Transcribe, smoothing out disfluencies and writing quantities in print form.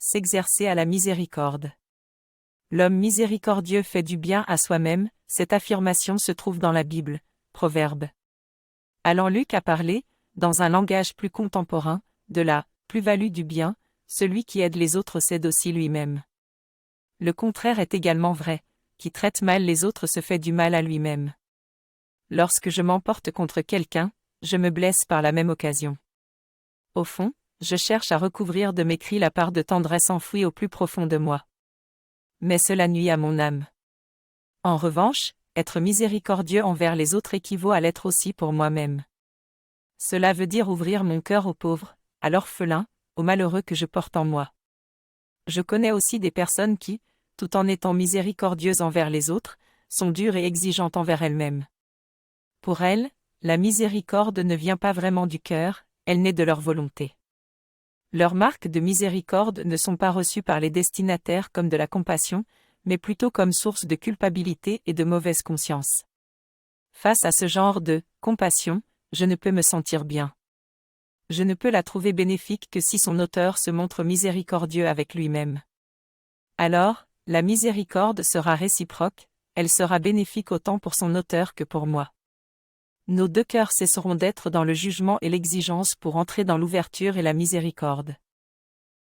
s'exercer à la miséricorde. L'homme miséricordieux fait du bien à soi-même, cette affirmation se trouve dans la Bible, Proverbe. Allant Luc a parlé, dans un langage plus contemporain, de la plus-value du bien, celui qui aide les autres s'aide aussi lui-même. Le contraire est également vrai, qui traite mal les autres se fait du mal à lui-même. Lorsque je m'emporte contre quelqu'un, je me blesse par la même occasion. Au fond, je cherche à recouvrir de mes cris la part de tendresse enfouie au plus profond de moi. Mais cela nuit à mon âme. En revanche, être miséricordieux envers les autres équivaut à l'être aussi pour moi-même. Cela veut dire ouvrir mon cœur aux pauvres, à l'orphelin, aux malheureux que je porte en moi. Je connais aussi des personnes qui, tout en étant miséricordieuses envers les autres, sont dures et exigeantes envers elles-mêmes. Pour elles, la miséricorde ne vient pas vraiment du cœur, elle naît de leur volonté. Leurs marques de miséricorde ne sont pas reçues par les destinataires comme de la compassion, mais plutôt comme source de culpabilité et de mauvaise conscience. Face à ce genre de compassion, je ne peux me sentir bien. Je ne peux la trouver bénéfique que si son auteur se montre miséricordieux avec lui-même. Alors, la miséricorde sera réciproque, elle sera bénéfique autant pour son auteur que pour moi. Nos deux cœurs cesseront d'être dans le jugement et l'exigence pour entrer dans l'ouverture et la miséricorde.